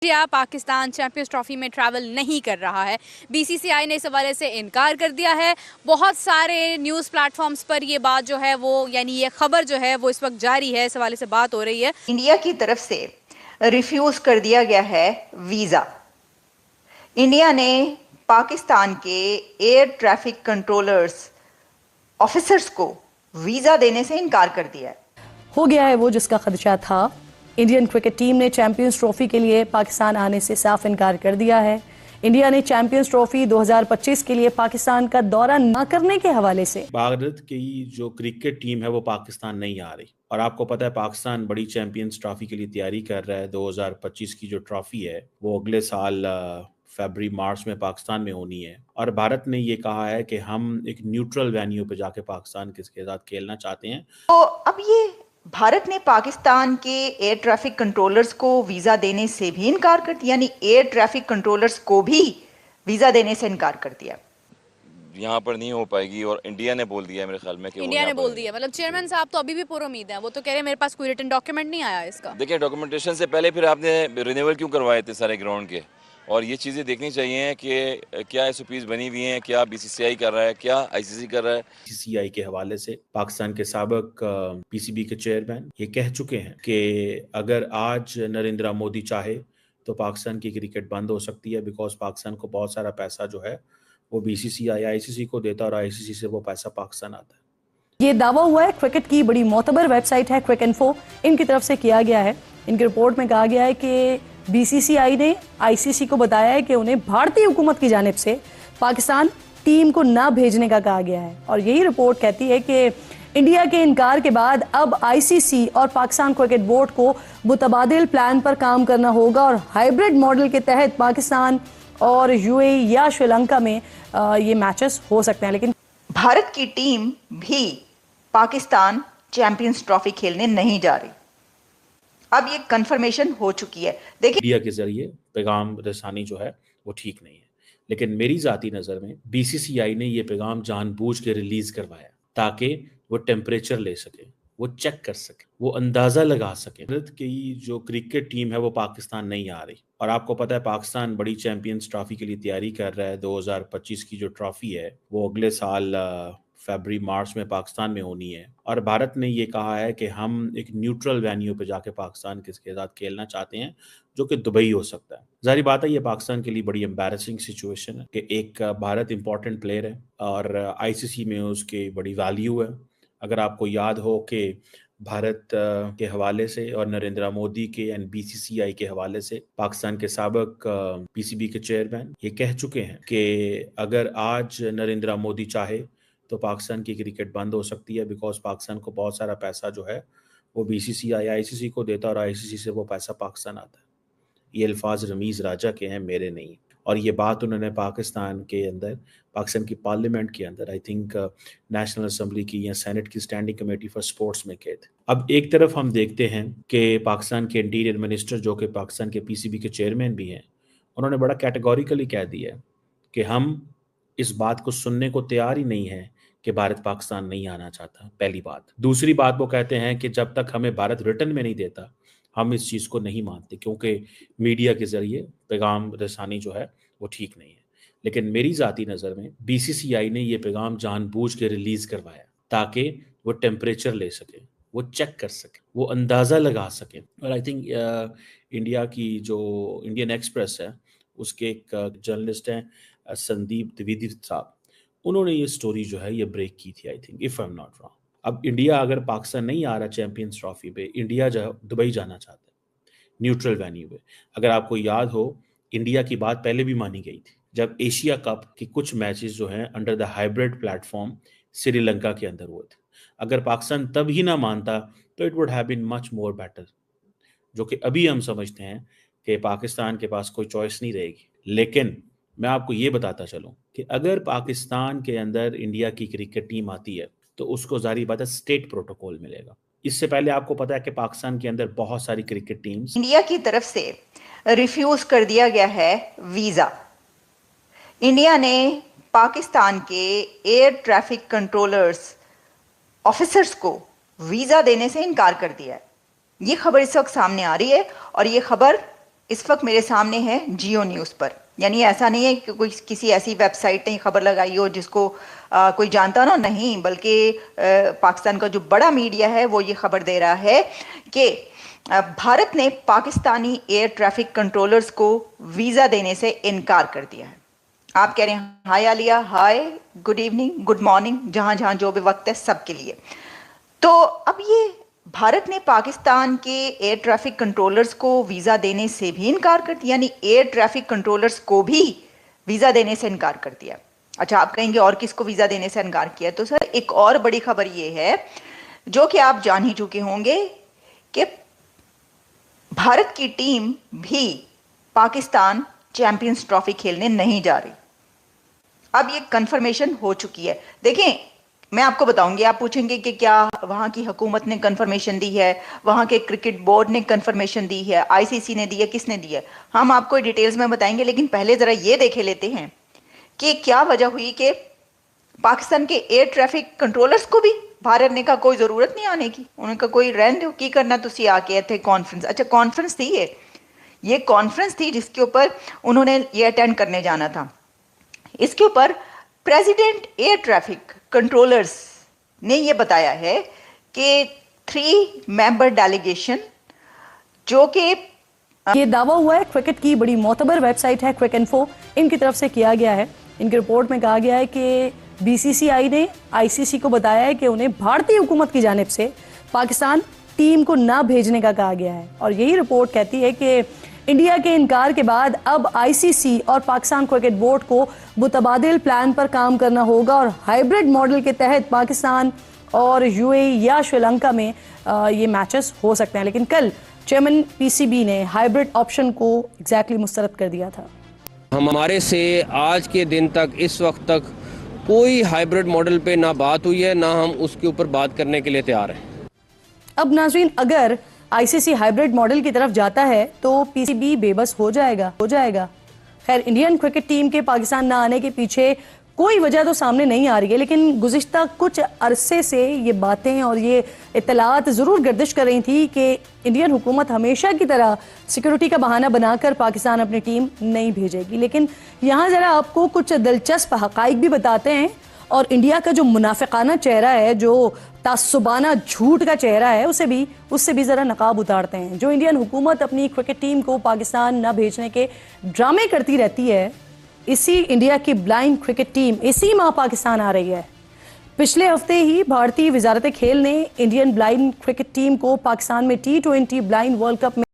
India Pakistan champions trophy में travel नहीं कर रहा है। बीसीसीआई ने इस हवाले से इनकार कर दिया है। बहुत सारे न्यूज़ प्लेटफॉर्म्स पर ये बात जो है वो यानी ये खबर जो है वो इस वक्त जारी है, इस हवाले से बात हो रही है। इंडिया की तरफ से रिफ्यूज कर दिया गया है वीजा। इंडिया ने पाकिस्तान के एयर ट्रैफिक कंट्रोलर्स ऑफिसर्स को वीजा देने से इनकार कर दिया है। हो गया है वो जिसका खदशा था। इंडियन क्रिकेट टीम ने चैंपियंस ट्रॉफी के लिए पाकिस्तान आने से साफ इनकार कर दिया है। इंडिया ने चैंपियंस ट्रॉफी 2025 के लिए पाकिस्तान का दौरा न करने के हवाले से भारत की जो क्रिकेट टीम है वो पाकिस्तान नहीं आ रही और आपको पता है पाकिस्तान बड़ी चैंपियंस ट्रॉफी के लिए तैयारी कर रहा है। 2025 की जो ट्रॉफी है वो अगले साल फरवरी मार्च में पाकिस्तान में होनी है और भारत ने ये कहा है कि हम एक न्यूट्रल वेन्यू पे जाके पाकिस्तान के साथ खेलना चाहते हैं। तो अब ये भारत ने पाकिस्तान के एयर ट्रैफिक कंट्रोलर्स को वीजा देने से भी इनकार कर दिया, यानी एयर ट्रैफिक कंट्रोलर्स को भी वीजा देने से इनकार कर दिया। यहाँ पर नहीं हो पाएगी और इंडिया ने बोल दिया है मेरे ख्याल में कि इंडिया ने बोल दिया, मतलब चेयरमैन साहब तो अभी भी पूरी उम्मीद है। वो तो कह रहे हैं मेरे पास कोई रिटन डॉक्यूमेंट नहीं आया इसका। देखिए डॉक्यूमेंटेशन से पहले फिर आपने रिन्यूअल क्यों करवाए थे सारे ग्राउंड के, और ये चीज़ें देखनी चाहिए कि क्या एसओपीज बनी हुई हैं, क्या बीसीसीआई कर रहा है, क्या आईसीसी कर रहा है। बीसीसीआई के हवाले से पाकिस्तान के साबिक पीसीबी के चेयरमैन ये कह चुके हैं कि अगर आज नरेंद्र मोदी चाहे तो पाकिस्तान की क्रिकेट बंद हो सकती है, बिकॉज पाकिस्तान को बहुत सारा पैसा जो है वो बीसीसीआई आईसीसी को देता और आईसीसी से वो पैसा पाकिस्तान आता है। ये दावा हुआ है, क्रिकेट की बड़ी मोतबर वेबसाइट है क्रिक इन्फो, इनकी तरफ से किया गया है। इनकी रिपोर्ट में कहा गया है कि बीसीसीआई ने आईसीसी को बताया है कि उन्हें भारतीय हुकूमत की जानिब से पाकिस्तान टीम को ना भेजने का कहा गया है और यही रिपोर्ट कहती है कि इंडिया के इनकार के बाद अब आईसीसी और पाकिस्तान क्रिकेट बोर्ड को मुतबादिल प्लान पर काम करना होगा और हाइब्रिड मॉडल के तहत पाकिस्तान और यूएई या श्रीलंका में ये मैचेस हो सकते हैं। लेकिन भारत की टीम भी पाकिस्तान चैंपियंस ट्रॉफी खेलने नहीं जा रही। अब ये कंफर्मेशन हो चुकी है। देखिए मीडिया के जरिए पैगाम रसानी जो है वो ठीक नहीं है, लेकिन मेरी जाती नज़र में बीसीसीआई ने ये पैगाम जानबूझ के रिलीज करवाया ताकि वो टेम्परेचर ले सके, वो चेक कर सके, वो अंदाज़ा लगा सके। भारत की जो क्रिकेट टीम है वो पाकिस्तान नहीं आ रही और आपको पता है पाकिस्तान बड़ी चैंपियंस ट्रॉफी के लिए तैयारी कर रहा है। 2025 की जो ट्रॉफी है वो अगले साल फरवरी मार्च में पाकिस्तान में होनी है और भारत ने ये कहा है कि हम एक न्यूट्रल वेन्यू पे जाके पाकिस्तान के साथ खेलना चाहते हैं, जो कि दुबई हो सकता है। जारी बात है ये पाकिस्तान के लिए बड़ी एम्बैरेसिंग सिचुएशन है कि एक भारत इंपॉर्टेंट प्लेयर है और आईसीसी में उसकी बड़ी वैल्यू है। अगर आपको याद हो कि भारत के हवाले से और नरेंद्र मोदी के एंड बीसीसीआई के हवाले से पाकिस्तान के साबिक पीसीबी के चेयरमैन ये कह चुके हैं कि अगर आज नरेंद्र मोदी चाहे तो पाकिस्तान की क्रिकेट बंद हो सकती है, बिकॉज पाकिस्तान को बहुत सारा पैसा जो है वो बीसीसीआई आईसीसी को देता और आईसीसी से वो पैसा पाकिस्तान आता है। ये अल्फाज रमीज़ राजा के हैं, मेरे नहीं। और ये बात उन्होंने पाकिस्तान के अंदर, पाकिस्तान की पार्लियामेंट के अंदर, आई थिंक नेशनल असेंबली की या सेनेट की स्टैंडिंग कमेटी फॉर स्पोर्ट्स में कहे थे। अब एक तरफ हम देखते हैं कि पाकिस्तान के इंटीरियर मिनिस्टर जो कि पाकिस्तान के पीसीबी के चेयरमैन भी हैं, उन्होंने बड़ा कैटेगोरिकली कह दिया कि हम इस बात को सुनने को तैयार ही नहीं है कि भारत पाकिस्तान नहीं आना चाहता। पहली बात। दूसरी बात वो कहते हैं कि जब तक हमें भारत रिटर्न में नहीं देता हम इस चीज़ को नहीं मानते, क्योंकि मीडिया के ज़रिए पैगाम रसानी जो है वो ठीक नहीं है। लेकिन मेरी ज़ाती नज़र में बीसीसीआई ने ये पैगाम जानबूझ के रिलीज़ करवाया ताकि वो टेम्परेचर ले सके, वो चेक कर सके, वो अंदाज़ा लगा सके। और आई थिंक इंडिया की जो इंडियन एक्सप्रेस है उसके एक जर्नलिस्ट हैं संदीप द्विवेदी साहब, उन्होंने ये स्टोरी जो है ये ब्रेक की थी, I think if I am not wrong. अब इंडिया अगर पाकिस्तान नहीं आ रहा चैंपियंस ट्रॉफी पे, इंडिया जो दुबई जाना चाहता है न्यूट्रल वेन्यू पे। अगर आपको याद हो इंडिया की बात पहले भी मानी गई थी जब एशिया कप के कुछ मैचेस जो हैं under the hybrid platform Sri Lanka के अंदर हुए थे। अगर पाकिस्तान तब ही ना मानता तो it would have been much more better, जो कि अभी हम समझते हैं कि पाकिस्तान के पास कोई चॉइस नहीं रहेगी। लेकिन मैं आपको ये बताता चलूं कि अगर पाकिस्तान के अंदर इंडिया की क्रिकेट टीम आती है तो उसको जारी बात है स्टेट प्रोटोकॉल मिलेगा। इससे पहले आपको पता है कि पाकिस्तान के अंदर बहुत सारी क्रिकेट टीम्स इंडिया की तरफ से रिफ्यूज कर दिया गया है वीजा। इंडिया ने पाकिस्तान के एयर ट्रैफिक कंट्रोलर्स ऑफिसर्स को वीजा देने से इनकार कर दिया है। ये खबर इस वक्त सामने आ रही है और ये खबर इस वक्त मेरे सामने है जियो न्यूज़ पर। यानी ऐसा नहीं है कि कोई किसी ऐसी वेबसाइट ने खबर लगाई हो जिसको कोई जानता ना, नहीं, बल्कि पाकिस्तान का जो बड़ा मीडिया है वो ये खबर दे रहा है कि भारत ने पाकिस्तानी एयर ट्रैफिक कंट्रोलर्स को वीज़ा देने से इनकार कर दिया है। आप कह रहे हैं हाय आलिया, हाय, गुड इवनिंग, गुड मॉर्निंग, जहाँ जहाँ जो भी वक्त है सबके लिए। तो अब ये भारत ने पाकिस्तान के एयर ट्रैफिक कंट्रोलर्स को वीज़ा देने से भी इनकार कर दिया, यानी एयर ट्रैफिक कंट्रोलर्स को भी वीज़ा देने से इनकार कर दिया। अच्छा, आप कहेंगे और किसको वीज़ा देने से इनकार किया? तो सर एक और बड़ी खबर ये है जो कि आप जान ही चुके होंगे कि भारत की टीम भी पाकिस्तान चैंपियंस ट्रॉफी खेलने नहीं जा रही। अब ये कंफर्मेशन हो चुकी है। देखें, मैं आपको बताऊंगी, आप पूछेंगे कि क्या वहाँ की हुकूमत ने कंफर्मेशन दी है, वहाँ के क्रिकेट बोर्ड ने कंफर्मेशन दी है, आईसीसी ने दी है, किसने दी है? हम आपको डिटेल्स में बताएंगे, लेकिन पहले ज़रा ये देखे लेते हैं कि क्या वजह हुई कि पाकिस्तान के एयर ट्रैफिक कंट्रोलर्स को भी भारत ने कहा कोई ज़रूरत नहीं आने की। उन्होंने कहा कोई रहन दो, की करना तुसी आके थे कॉन्फ्रेंस। अच्छा, कॉन्फ्रेंस थी ये कॉन्फ्रेंस थी जिसके ऊपर उन्होंने ये अटेंड करने जाना था। इसके ऊपर प्रेसिडेंट एयर ट्रैफिक कंट्रोलर्स ने ये बताया है कि 3 मेंबर डेलीगेशन जो कि ये दावा हुआ है, क्रिकेट की बड़ी मोतबर वेबसाइट है क्रिक इन्फो, इनकी तरफ से किया गया है। इनकी रिपोर्ट में कहा गया है कि बीसीसीआई ने आईसीसी को बताया है कि उन्हें भारतीय हुकूमत की जानिब से पाकिस्तान टीम को ना भेजने का कहा गया है। और यही रिपोर्ट कहती है कि इंडिया के इनकार के बाद अब आईसीसी और पाकिस्तान क्रिकेट बोर्ड को मुतबादिल प्लान पर काम करना होगा और हाइब्रिड मॉडल के तहत पाकिस्तान और यूएई या श्रीलंका में ये मैचेस हो सकते हैं। लेकिन कल चेयरमैन पीसीबी ने हाइब्रिड ऑप्शन को एग्जैक्टली मुस्तरद कर दिया था। हमारे से आज के दिन तक, इस वक्त तक कोई हाइब्रिड मॉडल पे ना बात हुई है, ना हम उसके ऊपर बात करने के लिए तैयार हैं। अब नाज़रीन, अगर आईसीसी हाइब्रिड मॉडल की तरफ जाता है तो पीसीबी बेबस हो जाएगा। खैर, इंडियन क्रिकेट टीम के पाकिस्तान ना आने के पीछे कोई वजह तो सामने नहीं आ रही है, लेकिन गुज़िश्ता कुछ अरसे से ये बातें और ये इत्तलात ज़रूर गर्दिश कर रही थी कि इंडियन हुकूमत हमेशा की तरह सिक्योरिटी का बहाना बनाकर पाकिस्तान अपनी टीम नहीं भेजेगी। लेकिन यहाँ ज़रा आपको कुछ दिलचस्प हक़ाइक़ भी बताते हैं और इंडिया का जो मुनाफिकाना चेहरा है, जो तासुबाना झूठ का चेहरा है, उससे भी ज़रा नकाब उतारते हैं। जो इंडियन हुकूमत अपनी क्रिकेट टीम को पाकिस्तान न भेजने के ड्रामे करती रहती है, इसी इंडिया की ब्लाइंड क्रिकेट टीम इसी माह पाकिस्तान आ रही है। पिछले हफ्ते ही भारतीय वजारत खेल ने इंडियन ब्लाइंड क्रिकेट टीम को पाकिस्तान में T20 ब्लाइंड वर्ल्ड कप में